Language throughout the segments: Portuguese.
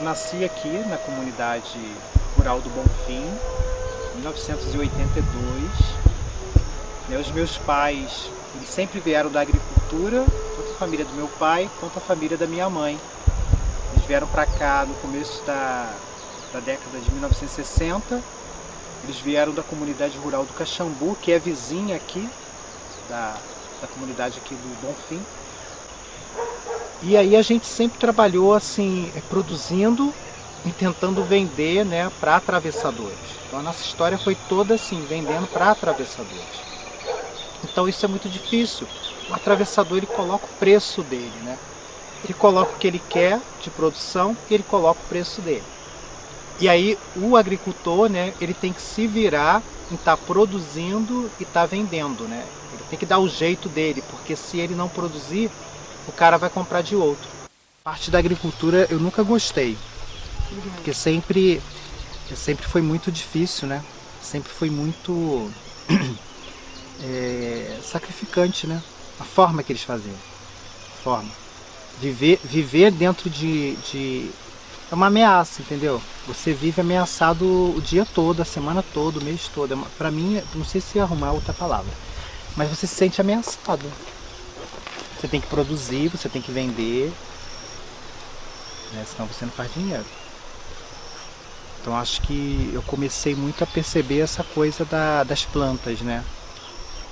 nasci aqui na comunidade rural do Bonfim, em 1982. Os meus pais, eles sempre vieram da agricultura, tanto a família do meu pai quanto a família da minha mãe. Eles vieram para cá no começo da década de 1960. Eles vieram da comunidade rural do Caxambu, que é vizinha aqui da comunidade aqui do Bonfim. E aí a gente sempre trabalhou assim, produzindo e tentando vender, né, para atravessadores. Então a nossa história foi toda assim, vendendo para atravessadores. Então isso é muito difícil. O atravessador, ele coloca o preço dele, né? Ele coloca o que ele quer de produção e ele coloca o preço dele. E aí o agricultor, né, ele tem que se virar em estar produzindo e estar vendendo, né? Ele tem que dar o jeito dele, porque se ele não produzir, o cara vai comprar de outro. Parte da agricultura eu nunca gostei, porque sempre foi muito difícil, né? Sempre foi muito sacrificante, né? A forma que eles faziam. A forma. Viver dentro de... É uma ameaça, entendeu? Você vive ameaçado o dia todo, a semana toda, o mês todo. Pra mim, não sei se arrumar outra palavra, mas você se sente ameaçado. Você tem que produzir, você tem que vender, né? Senão você não faz dinheiro. Então acho que eu comecei muito a perceber essa coisa das plantas, né?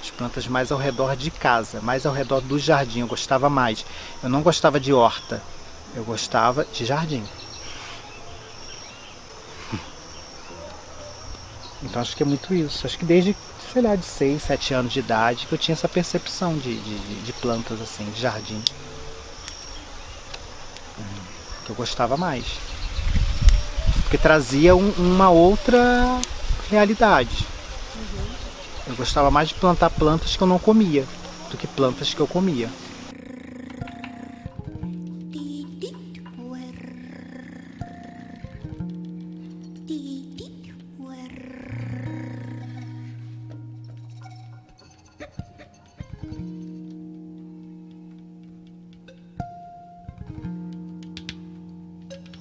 As plantas mais ao redor de casa, mais ao redor do jardim, eu gostava mais. Eu não gostava de horta, eu gostava de jardim. Então acho que é muito isso. Acho que desde, sei lá, de 6, 7 anos de idade que eu tinha essa percepção de plantas assim, de jardim. Que eu gostava mais. Porque trazia uma outra realidade. Eu gostava mais de plantar plantas que eu não comia do que plantas que eu comia.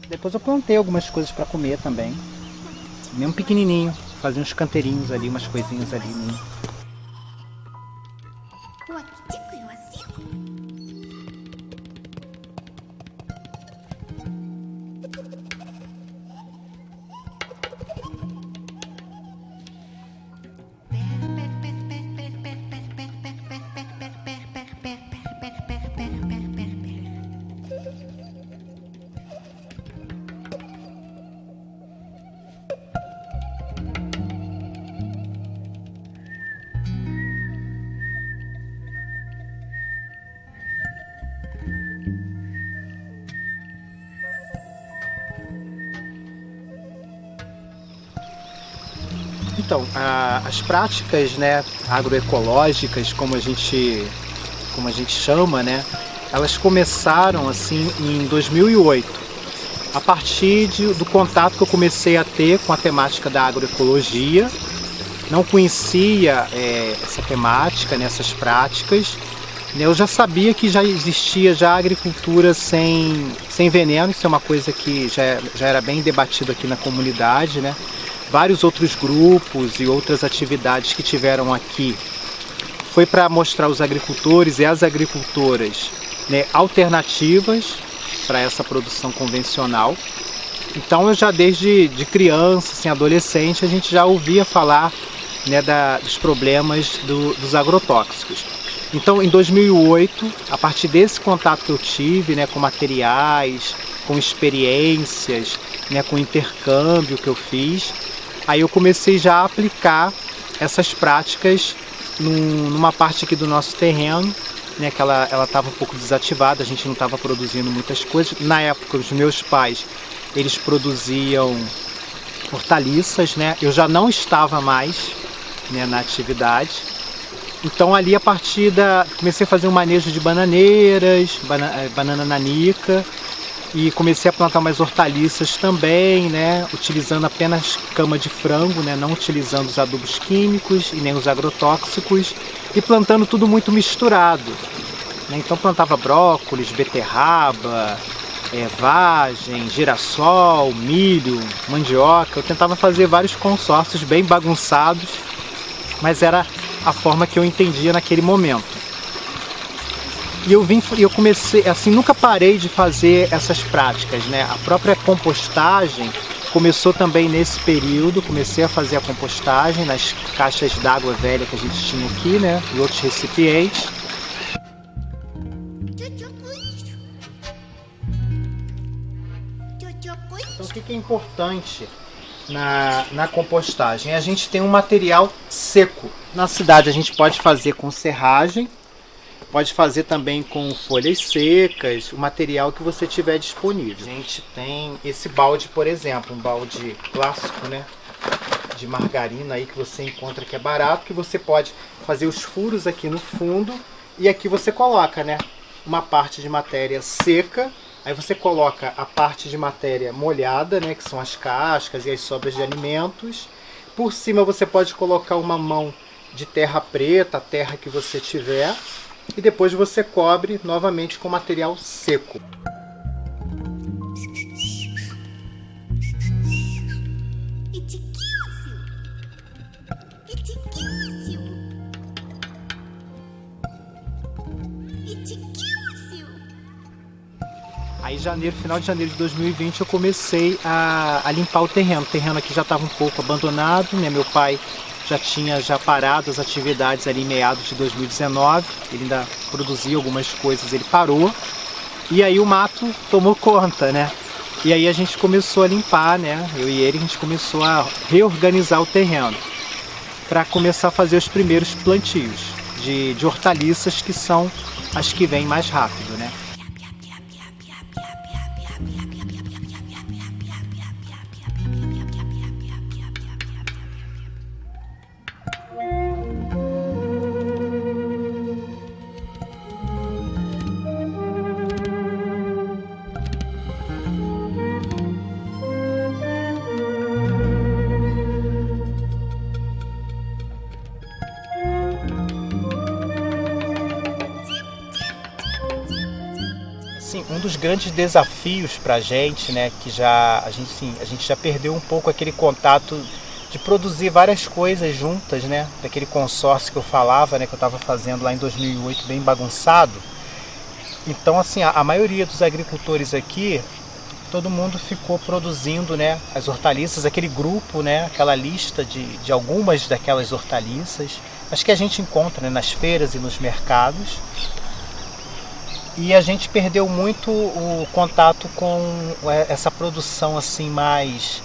Depois eu plantei algumas coisas para comer também. Mesmo pequenininho. Fazia uns canteirinhos ali, umas coisinhas ali. Né? Então, as práticas, né, agroecológicas, como a gente chama, né, elas começaram assim em 2008, a partir do contato que eu comecei a ter com a temática da agroecologia. Não conhecia essa temática, né, essas práticas. Eu já sabia que já existia já agricultura sem veneno, isso é uma coisa que já era bem debatido aqui na comunidade, né? Vários outros grupos e outras atividades que tiveram aqui foi para mostrar aos agricultores e às agricultoras, né, alternativas para essa produção convencional. Então eu já desde criança, assim, adolescente, a gente já ouvia falar, né, dos problemas dos agrotóxicos. Então em 2008, a partir desse contato que eu tive, né, com materiais, com experiências, né, com intercâmbio que eu fiz, aí eu comecei já a aplicar essas práticas numa parte aqui do nosso terreno, né, que ela estava um pouco desativada, a gente não estava produzindo muitas coisas. Na época, os meus pais, eles produziam hortaliças, né? Eu já não estava mais, né, na atividade. Então ali, a partir comecei a fazer um manejo de bananeiras, banana nanica, e comecei a plantar mais hortaliças também, né, utilizando apenas cama de frango, né, não utilizando os adubos químicos e nem os agrotóxicos, e plantando tudo muito misturado, né? Então plantava brócolis, beterraba, vagem, girassol, milho, mandioca. Eu tentava fazer vários consórcios bem bagunçados, mas era a forma que eu entendia naquele momento. E eu comecei, assim, nunca parei de fazer essas práticas, né? A própria compostagem começou também nesse período. Comecei a fazer a compostagem nas caixas d'água velha que a gente tinha aqui, né? E outros recipientes. Então, o que é importante na compostagem? A gente tem um material seco. Na cidade a gente pode fazer com serragem, pode fazer também com folhas secas, o material que você tiver disponível. A gente tem esse balde, por exemplo, um balde clássico, né, de margarina aí que você encontra que é barato, que você pode fazer os furos aqui no fundo e aqui você coloca, né, uma parte de matéria seca, aí você coloca a parte de matéria molhada, né, que são as cascas e as sobras de alimentos. Por cima você pode colocar uma mão de terra preta, a terra que você tiver, e depois você cobre novamente com material seco. Aí final de janeiro de 2020 eu comecei a limpar o terreno. O terreno aqui já estava um pouco abandonado, né? Meu pai já tinha parado as atividades ali em meados de 2019, ele ainda produzia algumas coisas, ele parou, e aí o mato tomou conta, né? E aí a gente começou a limpar, né? Eu e ele, a gente começou a reorganizar o terreno para começar a fazer os primeiros plantios de hortaliças, que são as que vêm mais rápido, né? Um dos grandes desafios para a gente, né, que a gente já perdeu um pouco aquele contato de produzir várias coisas juntas, né, daquele consórcio que eu falava, né, que eu estava fazendo lá em 2008, bem bagunçado. Então, assim, a maioria dos agricultores aqui, todo mundo ficou produzindo, né, as hortaliças, aquele grupo, né, aquela lista de algumas daquelas hortaliças, acho que a gente encontra, né, nas feiras e nos mercados. E a gente perdeu muito o contato com essa produção assim mais,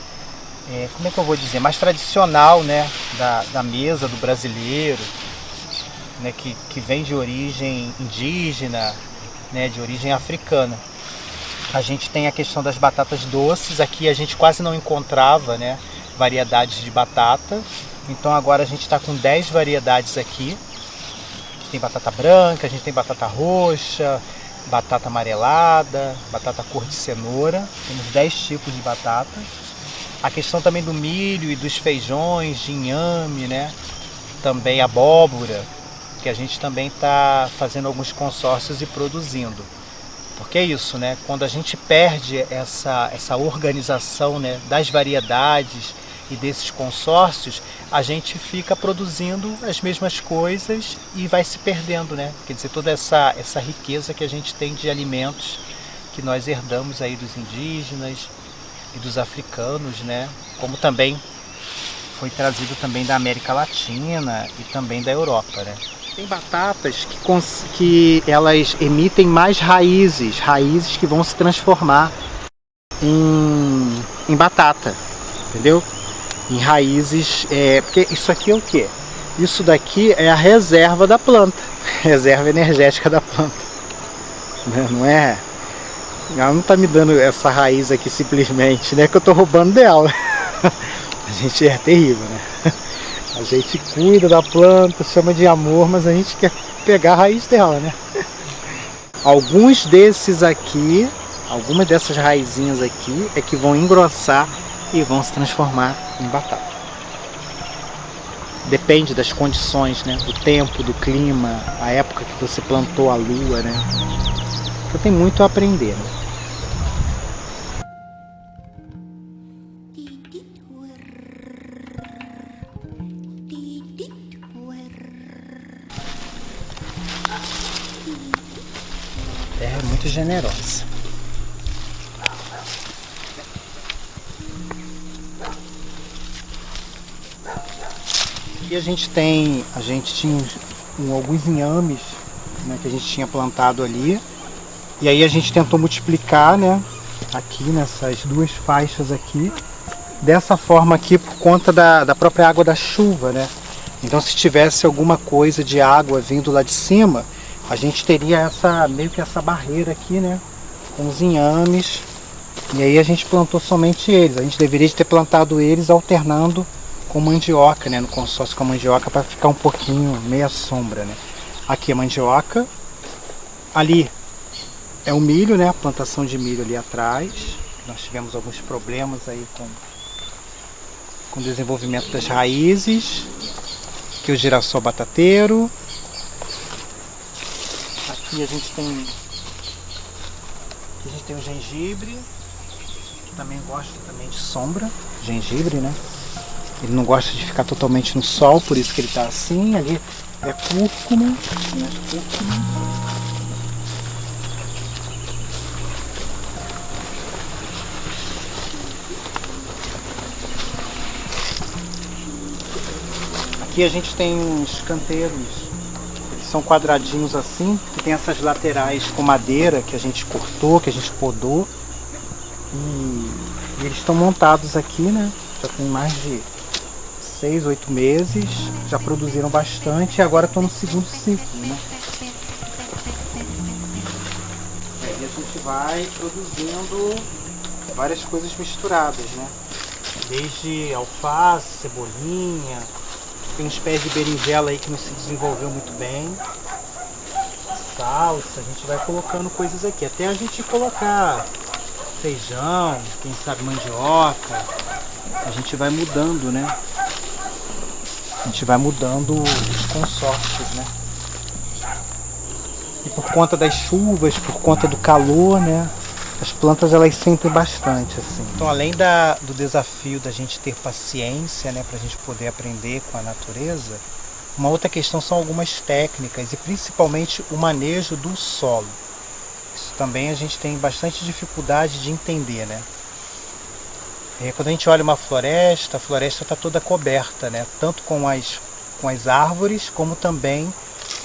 como é que eu vou dizer, mais tradicional, né, da mesa do brasileiro, né, que vem de origem indígena, né, de origem africana. A gente tem a questão das batatas doces, aqui a gente quase não encontrava, né, variedades de batata, então agora a gente está com 10 variedades aqui. A gente tem batata branca, a gente tem batata roxa, batata amarelada, batata cor de cenoura, temos 10 tipos de batata. A questão também do milho e dos feijões, de inhame, né? Também abóbora, que a gente também está fazendo alguns consórcios e produzindo. Porque é isso, né? Quando a gente perde essa organização, né, das variedades e desses consórcios, a gente fica produzindo as mesmas coisas e vai se perdendo, né? Quer dizer, toda essa riqueza que a gente tem de alimentos que nós herdamos aí dos indígenas e dos africanos, né? Como também foi trazido também da América Latina e também da Europa, né? Tem batatas que elas emitem mais raízes que vão se transformar em batata, entendeu? Em raízes, porque isso aqui é o quê? Isso daqui é a reserva da planta, reserva energética da planta, não é? Ela não está me dando essa raiz aqui simplesmente, né, que eu estou roubando dela. A gente é terrível, né? A gente cuida da planta, chama de amor, mas a gente quer pegar a raiz dela, né? Alguns desses aqui, algumas dessas raizinhas aqui é que vão engrossar e vão se transformar em batata. Depende das condições, né? Do tempo, do clima, a época que você plantou a lua, né? Então tem muito a aprender, né? A terra é muito generosa. Aqui a gente tinha alguns inhames, né, que a gente tinha plantado ali. E aí a gente tentou multiplicar, né, aqui nessas duas faixas aqui, dessa forma aqui por conta da própria água da chuva, né? Então se tivesse alguma coisa de água vindo lá de cima, a gente teria meio que essa barreira aqui, né, com os inhames. E aí a gente plantou somente eles. A gente deveria ter plantado eles alternando com mandioca, né, no consórcio com a mandioca, para ficar um pouquinho meia sombra, né? Aqui é mandioca, ali é o milho, né, a plantação de milho ali atrás. Nós tivemos alguns problemas aí com o desenvolvimento das raízes. Aqui o girassol batateiro. Aqui a gente tem o gengibre, que também gosta também de sombra, gengibre, né? Ele não gosta de ficar totalmente no sol, por isso que ele está assim. Ali é cúrcuma, né? Aqui a gente tem uns canteiros, eles são quadradinhos assim, que tem essas laterais com madeira que a gente cortou, que a gente podou. E eles estão montados aqui, né? Já tem mais de 6, 8 meses, já produziram bastante e agora estão no segundo ciclo, né? E a gente vai produzindo várias coisas misturadas, né? Desde alface, cebolinha, tem uns pés de berinjela aí que não se desenvolveu muito bem, salsa, a gente vai colocando coisas aqui, até a gente colocar feijão, quem sabe mandioca, a gente vai mudando, né? A gente vai mudando os consórcios, né? E por conta das chuvas, por conta do calor, né? As plantas elas sentem bastante, assim. Então, além do desafio da gente ter paciência, né, para a gente poder aprender com a natureza, uma outra questão são algumas técnicas e principalmente o manejo do solo. Isso também a gente tem bastante dificuldade de entender, né? Quando a gente olha uma floresta, a floresta está toda coberta, né? Tanto com as árvores, como também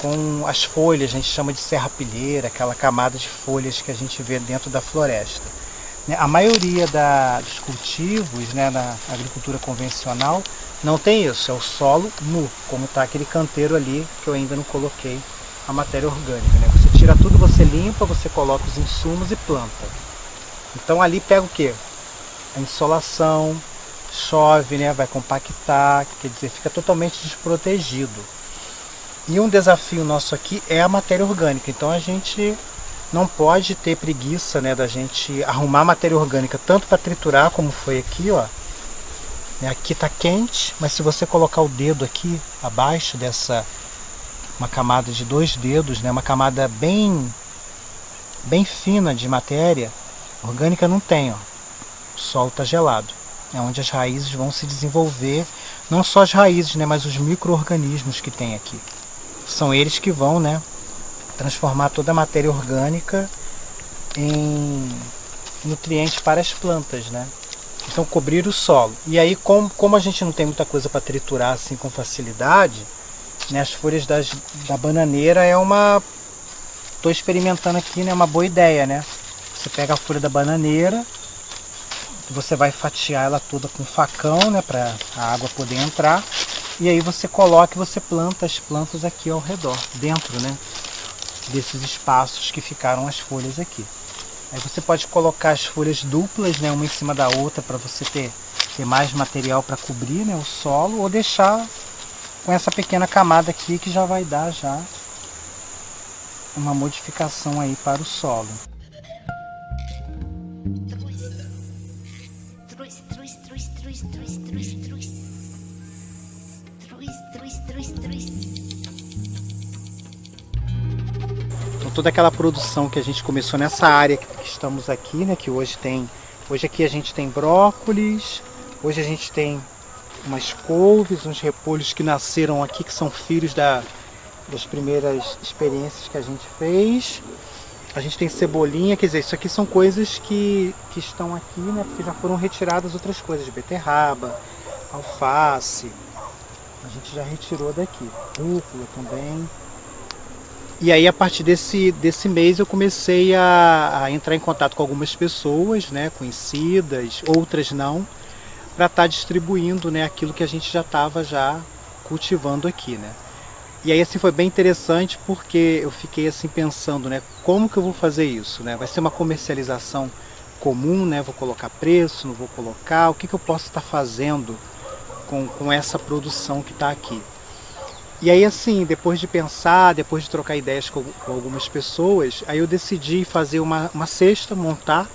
com as folhas. A gente chama de serrapilheira, aquela camada de folhas que a gente vê dentro da floresta. A maioria dos cultivos, né, na agricultura convencional não tem isso, é o solo nu, como está aquele canteiro ali que eu ainda não coloquei a matéria orgânica, né? Você tira tudo, você limpa, você coloca os insumos e planta. Então ali pega o quê? A insolação, chove, né, vai compactar, quer dizer, fica totalmente desprotegido. E um desafio nosso aqui é a matéria orgânica, então a gente não pode ter preguiça, né, da gente arrumar matéria orgânica tanto para triturar, como foi aqui, ó. Aqui está quente, mas se você colocar o dedo aqui abaixo uma camada de 2 dedos, né, uma camada bem fina de matéria orgânica, não tem, ó. O solo está gelado, é onde as raízes vão se desenvolver, não só as raízes, né, mas os micro-organismos que tem aqui. São eles que vão, né, transformar toda a matéria orgânica em nutrientes para as plantas, né? Então cobrir o solo. E aí, como a gente não tem muita coisa para triturar assim com facilidade, né, as folhas da bananeira estou experimentando aqui, né, uma boa ideia, né? Você pega a folha da bananeira, você vai fatiar ela toda com facão, né, para a água poder entrar, e aí você coloca e você planta as plantas aqui ao redor, dentro, né, desses espaços que ficaram as folhas aqui. Aí você pode colocar as folhas duplas, né, uma em cima da outra, para você ter mais material para cobrir, né, o solo, ou deixar com essa pequena camada aqui que já vai dar uma modificação aí para o solo. Então toda aquela produção que a gente começou nessa área que estamos aqui, né, que hoje aqui a gente tem brócolis, hoje a gente tem umas couves, uns repolhos que nasceram aqui, que são filhos das primeiras experiências que a gente fez. A gente tem cebolinha, quer dizer, isso aqui são coisas que estão aqui, né? Porque já foram retiradas outras coisas, beterraba, alface, a gente já retirou daqui, rúcula também. E aí a partir desse mês eu comecei a entrar em contato com algumas pessoas, né, conhecidas, outras não, para estar distribuindo, né, aquilo que a gente já estava já cultivando aqui, né. E aí assim foi bem interessante porque eu fiquei assim pensando, né, como que eu vou fazer isso, né? Vai ser uma comercialização comum, né? Vou colocar preço, não vou colocar, o que que eu posso estar fazendo com essa produção que está aqui? E aí assim, depois de pensar, depois de trocar ideias com algumas pessoas, aí eu decidi fazer uma cesta, montar,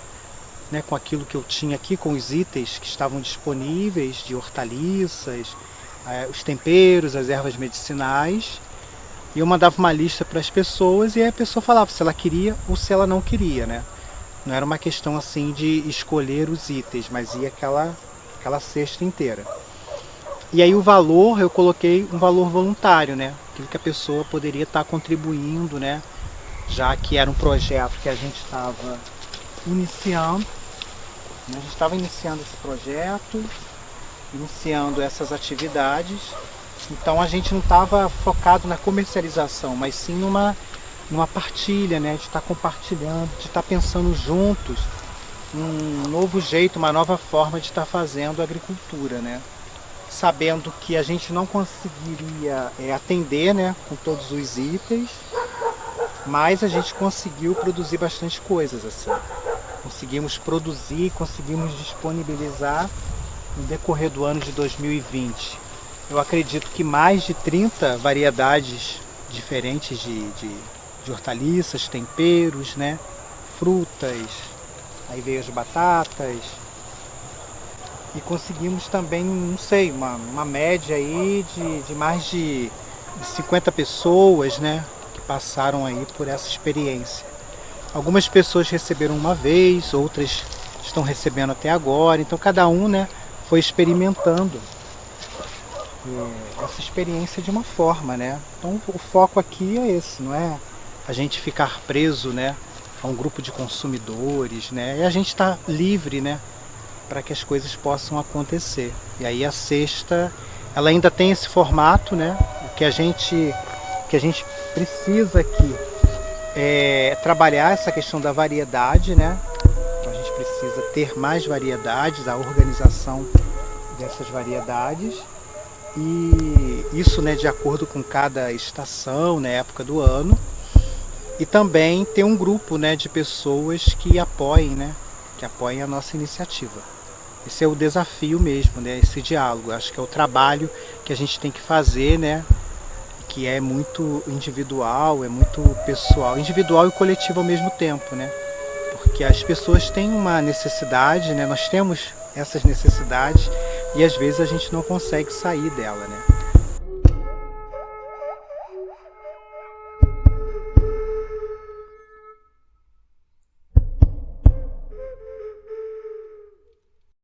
né, com aquilo que eu tinha aqui, com os itens que estavam disponíveis, de hortaliças, os temperos, as ervas medicinais, e eu mandava uma lista para as pessoas e aí a pessoa falava se ela queria ou se ela não queria, né? Não era uma questão assim de escolher os itens, mas ia aquela cesta inteira. E aí o valor, eu coloquei um valor voluntário, né? Aquilo que a pessoa poderia estar contribuindo, né? Já que era um projeto que a gente estava iniciando, né? A gente estava iniciando esse projeto, iniciando essas atividades, então a gente não estava focado na comercialização, mas sim numa partilha, né? De estar compartilhando, de estar pensando juntos um novo jeito, uma nova forma de estar fazendo agricultura, né? Sabendo que a gente não conseguiria atender, né, com todos os itens, mas a gente conseguiu produzir bastante coisas assim. Conseguimos produzir, conseguimos disponibilizar no decorrer do ano de 2020. Eu acredito que mais de 30 variedades diferentes de hortaliças, temperos, né? Frutas, aí veio as batatas. E conseguimos também, não sei, uma média aí de mais de 50 pessoas, né? Que passaram aí por essa experiência. Algumas pessoas receberam uma vez, outras estão recebendo até agora, então cada um, né, foi experimentando essa experiência de uma forma, né? Então o foco aqui é esse, não é a gente ficar preso, né, a um grupo de consumidores, né? E a gente está livre, né, para que as coisas possam acontecer. E aí a cesta, ela ainda tem esse formato, né? O que a gente precisa aqui é trabalhar essa questão da variedade, né? Então a gente precisa ter mais variedades, a organização dessas variedades, e isso, né, de acordo com cada estação, né, época do ano, e também ter um grupo, né, de pessoas que apoiem, né, que apoiem a nossa iniciativa. Esse é o desafio mesmo, né, esse diálogo. Acho que é o trabalho que a gente tem que fazer, né, que é muito individual, é muito pessoal, individual e coletivo ao mesmo tempo, né? Porque as pessoas têm uma necessidade, né? Nós temos essas necessidades e às vezes a gente não consegue sair dela, né?